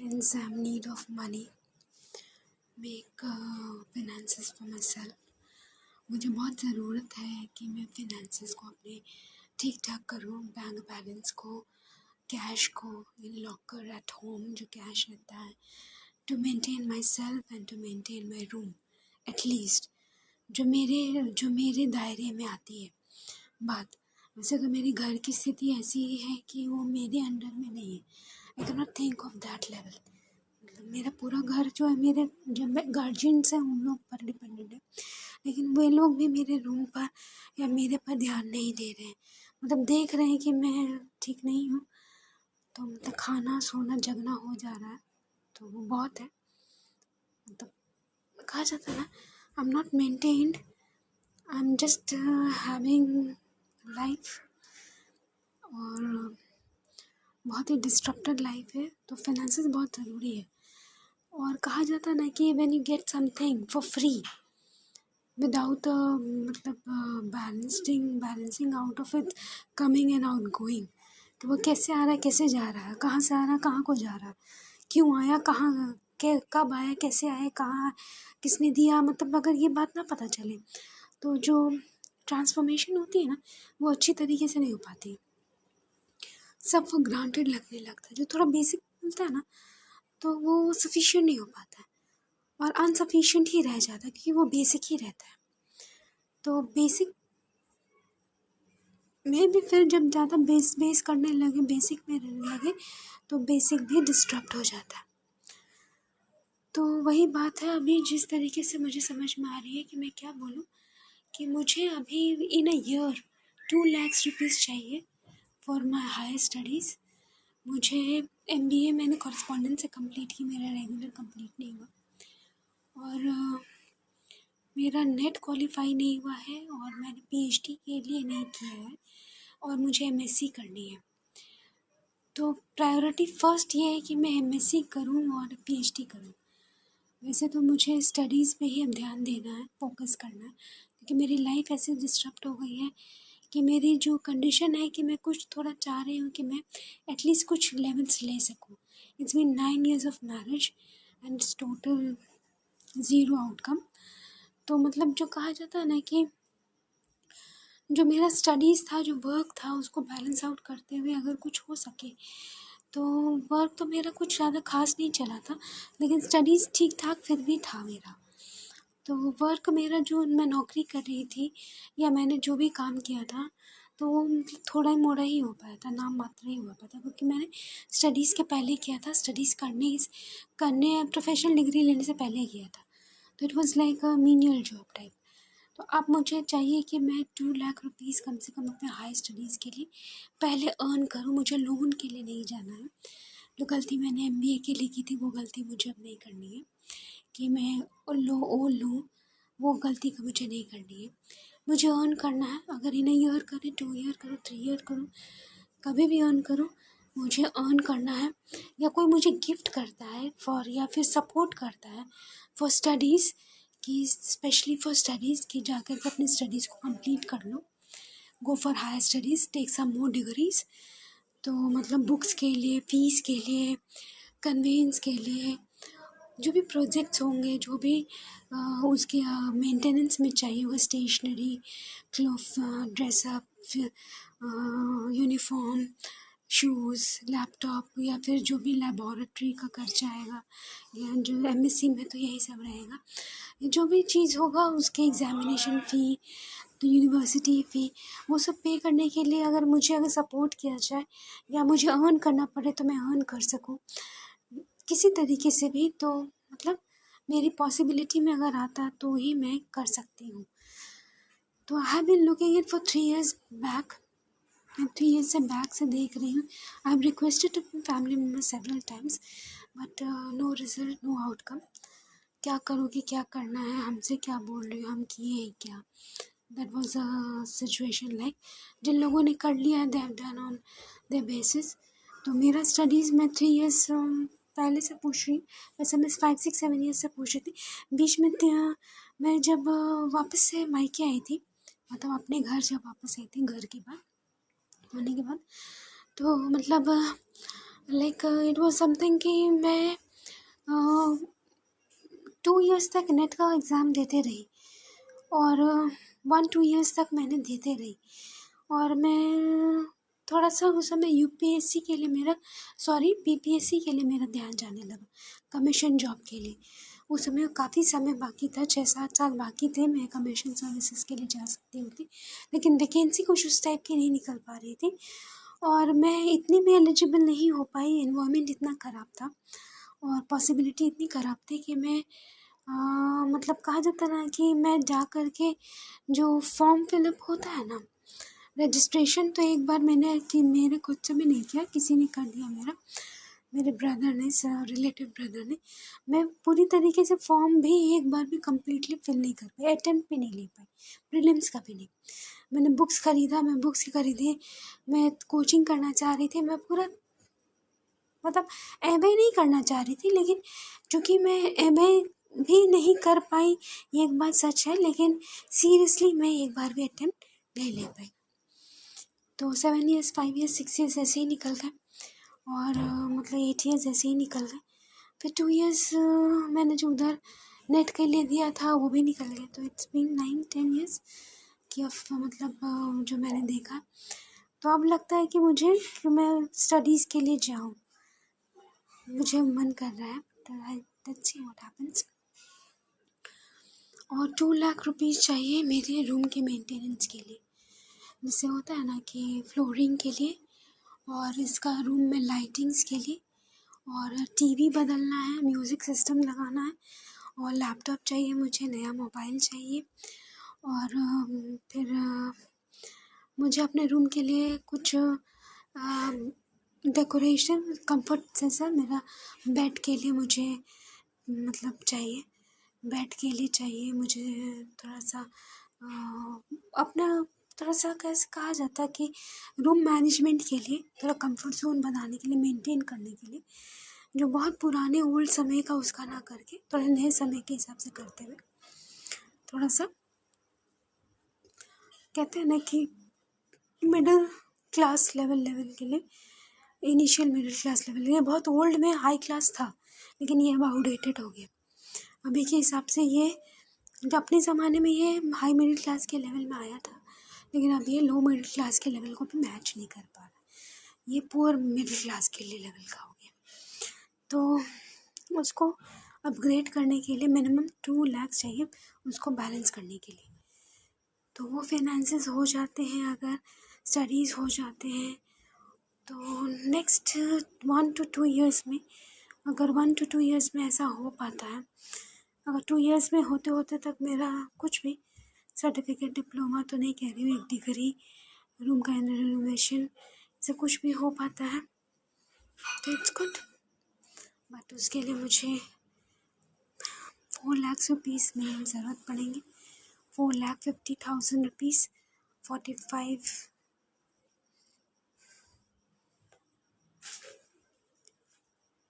Hence, I am need of money. Make finances for myself. मुझे बहुत ज़रूरत है कि मैं finances को अपने ठीक ठाक करूँ, बैंक बैलेंस को, कैश को इन लॉकर एट होम जो कैश रहता है, to maintain myself and to maintain my room at least, जो मेरे दायरे में आती है बात। वैसे तो मेरे घर की स्थिति ऐसी है कि वो मेरे अंडर में नहीं है। I can not think of that level. मतलब मेरा पूरा घर जो है मेरे जो गार्जियंस हैं उन लोग पर डिपेंडेंट है, लेकिन वे लोग भी मेरे रूम पर या मेरे पर ध्यान नहीं दे रहे हैं। मतलब देख रहे हैं कि मैं ठीक नहीं हूँ, तो मतलब खाना सोना जगना हो जा रहा है, तो वो बहुत है। मतलब कहा जाता है ना, I am not maintained, I am just having life, और बहुत ही डिस्ट्रक्टेड लाइफ है। तो फाइनेंसेस बहुत ज़रूरी है। और कहा जाता है ना कि when you get something for free without मतलब balancing out of it, coming and out going, कि वो कैसे आ रहा है कैसे जा रहा है, कहाँ से आ रहा है कहाँ को जा रहा है, क्यों आया कहाँ कब आया कैसे आया कहाँ किसने दिया, मतलब अगर ये बात ना पता चले तो जो ट्रांसफॉर्मेशन होती है ना वो अच्छी तरीके से नहीं हो पाती। सब वो ग्रांटेड लगने लगता है। जो थोड़ा बेसिक मिलता है ना तो वो सफिशिएंट नहीं हो पाता है और अनसफिशिएंट ही रह जाता है, क्योंकि वो बेसिक ही रहता है। तो बेसिक में भी फिर जब ज़्यादा बेस करने लगे, बेसिक में रहने लगे, तो बेसिक भी डिस्टर्ब हो जाता है। तो वही बात है, अभी जिस तरीके से मुझे समझ में आ रही है कि मैं क्या बोलूँ, कि मुझे अभी इन अ ईयर 2 लाख रुपीज़ चाहिए फॉर माई हायर स्टडीज़। मुझे MBA मैंने कॉरेस्पॉन्डेंस से कंप्लीट की, मेरा रेगुलर कंप्लीट नहीं हुआ, और मेरा नेट क्वालिफाई नहीं हुआ है, और मैंने PhD के लिए नहीं किया है, और मुझे MSc करनी है। तो प्रायोरिटी फर्स्ट ये है कि मैं MSc करूं और PhD करूं। वैसे तो मुझे स्टडीज़ पे ही अब ध्यान देना है, फोकस करना है, क्योंकि मेरी लाइफ ऐसे डिस्टर्ब हो गई है कि मेरी जो कंडीशन है कि मैं कुछ थोड़ा चाह रही हूँ कि मैं एटलीस्ट कुछ लेवल्स ले सकूँ। It's been 9 years of marriage and it's total zero outcome. तो मतलब जो कहा जाता है ना कि जो मेरा स्टडीज़ था, जो वर्क था, उसको बैलेंस आउट करते हुए अगर कुछ हो सके, तो वर्क तो मेरा कुछ ज़्यादा खास नहीं चला था, लेकिन स्टडीज़ ठीक ठाक फिर भी था मेरा। तो वर्क मेरा जो मैं नौकरी कर रही थी या मैंने जो भी काम किया था, तो वो मतलब थोड़ा मोड़ा ही हो पाया था, नाम मात्र ही हो पाया था, क्योंकि मैंने स्टडीज़ के पहले किया था, स्टडीज़ करने प्रोफेशनल डिग्री लेने से पहले किया था। तो it was like a menial job type. तो अब मुझे चाहिए कि मैं 2 लाख रुपीज़ कम से कम अपने हाई स्टडीज़ के लिए पहले अर्न करूँ। मुझे लोन के लिए नहीं जाना है। जो गलती मैंने MBA के लिए की थी वो गलती मुझे अब नहीं करनी है, कि मैं लूँ, वो गलती का मुझे नहीं करनी है। मुझे अर्न करना है, अगर इन ईयर करें, 2 ईयर करूँ, 3 ईयर करूँ, कभी भी अर्न करूँ, मुझे अर्न करना है। या कोई मुझे गिफ्ट करता है फॉर, या फिर सपोर्ट करता है फॉर स्टडीज़, कि स्पेशली फॉर स्टडीज़, कि जाकर के अपनी स्टडीज़ को कंप्लीट कर लो, go for higher studies, take some more degrees. तो मतलब बुक्स के लिए, फ़ीस के लिए, कन्वेंस के लिए, जो भी प्रोजेक्ट्स होंगे, जो भी उसके मेंटेनेंस में चाहिए होगा, stationery, cloth, dress up, uniform, shoes, laptop, या फिर जो भी लेबॉरेटरी का खर्चा आएगा, या जो MSc में तो यही सब रहेगा। जो भी चीज़ होगा उसके एग्ज़ामिनेशन फ़ी, तो यूनिवर्सिटी फ़ी, वो सब पे करने के लिए अगर सपोर्ट किया जाए या मुझे अर्न करना पड़े तो मैं अर्न कर सकूँ किसी तरीके से भी, तो मतलब मेरी पॉसिबिलिटी में अगर आता तो ही मैं कर सकती हूँ। तो I have been looking it for 3 years back. मैं 3 years से बैक से देख रही हूँ। I have requested to family member several times, but no result, no outcome. क्या करोगे, क्या करना है, हमसे क्या बोल रही हो, हम किए हैं क्या? That was a situation like, जिन लोगों ने कर लिया है they have done on their basis. तो मेरा स्टडीज़ में 3 years पहले से पूछ रही हूँ। वैसे मैं 5-6-7 years से पूछ रही थी। बीच में मैं जब वापस से मायके आई थी, मतलब अपने घर जब वापस आई थी, घर के बाद होने के बाद, तो मतलब लाइक इट वाज समथिंग कि मैं 2 इयर्स तक नेट का एग्ज़ाम देते रही और 1-2 इयर्स तक मैंने देते रही और मैं थोड़ा सा उस समय यूपीएससी के लिए मेरा बीपीएससी के लिए मेरा ध्यान जाने लगा, कमीशन जॉब के लिए। उस समय काफ़ी समय बाकी था, 6-7 साल बाकी थे, मैं कमीशन सर्विसेज के लिए जा सकती होती, लेकिन वैकेंसी कुछ उस टाइप की नहीं निकल पा रही थी और मैं इतनी भी एलिजिबल नहीं हो पाई, एनवायरनमेंट इतना ख़राब था और पॉसिबिलिटी इतनी ख़राब थी कि मैं मतलब कहा जाता ना कि मैं जा कर के जो फॉर्म फिलअप होता है ना, रजिस्ट्रेशन तो एक बार मैंने कि मेरे खुद से भी नहीं किया, किसी ने कर दिया मेरे ब्रदर ने, रिलेटिव ब्रदर ने। मैं पूरी तरीके से फॉर्म भी एक बार भी कम्प्लीटली फिल नहीं कर पाई, अटेम्प्ट भी नहीं ले पाई, प्रीलिम्स का भी नहीं। मैंने बुक्स ख़रीदा, मैं बुक्स खरीदी, मैं कोचिंग करना चाह रही थी, मैं पूरा मतलब एमए नहीं करना चाह रही थी, लेकिन चूँकि मैं एमए भी नहीं कर पाई, ये एक बात सच है, लेकिन सीरियसली मैं एक बार भी अटेम्प्ट नहीं ले पाई। तो 7 इयर्स 5 इयर्स 6 इयर्स ऐसे ही निकल गए और मतलब 8 इयर्स ऐसे ही निकल गए। फिर 2 इयर्स मैंने जो उधर नेट के लिए दिया था वो भी निकल गया, तो इट्स बीन 9-10 इयर्स कि मतलब जो मैंने देखा। तो अब लगता है कि मुझे कि मैं स्टडीज़ के लिए जाऊँ, मुझे मन कर रहा है, लेट्स सी व्हाट हैपेंस। और 2 लाख रुपीज़ चाहिए मेरे रूम के मेंटेनेंस के लिए, जैसे होता है ना कि फ्लोरिंग के लिए और इसका रूम में लाइटिंग्स के लिए और टीवी बदलना है, म्यूज़िक सिस्टम लगाना है और लैपटॉप चाहिए मुझे, नया मोबाइल चाहिए और फिर मुझे अपने रूम के लिए कुछ डेकोरेशन, कंफर्ट जैसा मेरा बेड के लिए मुझे मतलब चाहिए, बेड के लिए चाहिए मुझे थोड़ा सा अपना थोड़ा सा कैसे कहा जाता है कि रूम मैनेजमेंट के लिए, थोड़ा कंफर्ट जोन बनाने के लिए, मेंटेन करने के लिए, जो बहुत पुराने ओल्ड समय का उसका ना करके थोड़ा नए समय के हिसाब से करते हुए, थोड़ा सा कहते हैं ना कि मिडिल क्लास लेवल के लिए, इनिशियल मिडिल क्लास लेवल, ये बहुत ओल्ड में हाई क्लास था, लेकिन ये अब आउटडेटेड हो गया। अभी के हिसाब से ये जो अपने ज़माने में ये हाई मिडिल क्लास के लेवल में आया था, लेकिन अब ये लो मिडिल क्लास के लेवल को भी मैच नहीं कर पा रहा, ये पुअर मिडिल क्लास के लिए लेवल का हो गया। तो उसको अपग्रेड करने के लिए मिनिमम 2 लाख चाहिए, उसको बैलेंस करने के लिए। तो वो फिनांसेस हो जाते हैं, अगर स्टडीज़ हो जाते हैं, तो नेक्स्ट 1 to 2 इयर्स में, अगर 1 to 2 इयर्स में ऐसा हो पाता है, अगर 2 इयर्स में होते होते तक मेरा कुछ भी सर्टिफिकेट, डिप्लोमा तो नहीं कह रही हूँ, एक डिग्री, रूम का रेनोवेशन से कुछ भी हो पाता है तो इट्स गुड, बट उसके लिए मुझे 4 लाख रुपीज़ में ज़रूरत पड़ेंगे, 4,50,000 रुपीज़, 45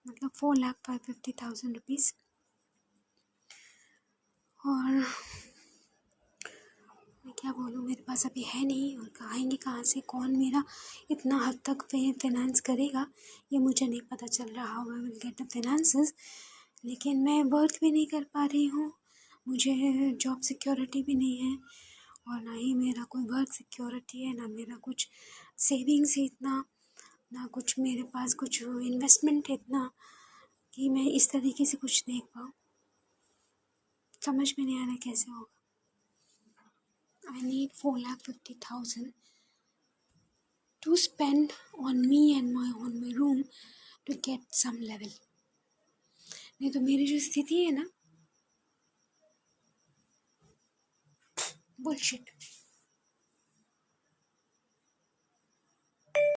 मतलब 4,50,000 रुपीज़। और मैं क्या बोलूँ, मेरे पास अभी है नहीं और आएंगे कहाँ से, कौन मेरा इतना हद तक फाइनेंस करेगा, ये मुझे नहीं पता चल रहा, how I will get the finances. लेकिन मैं वर्क भी नहीं कर पा रही हूँ, मुझे जॉब सिक्योरिटी भी नहीं है और ना ही मेरा कोई वर्क सिक्योरिटी है, ना मेरा कुछ सेविंग्स है इतना, ना कुछ मेरे पास कुछ इन्वेस्टमेंट है इतना कि मैं इस तरीके से कुछ देख पाऊँ। समझ में नहीं आ रहा कैसे होगा। I need 4,50,000 to spend on me and on my room to get some level. नहीं तो मेरी जो स्थिति है ना, bullshit.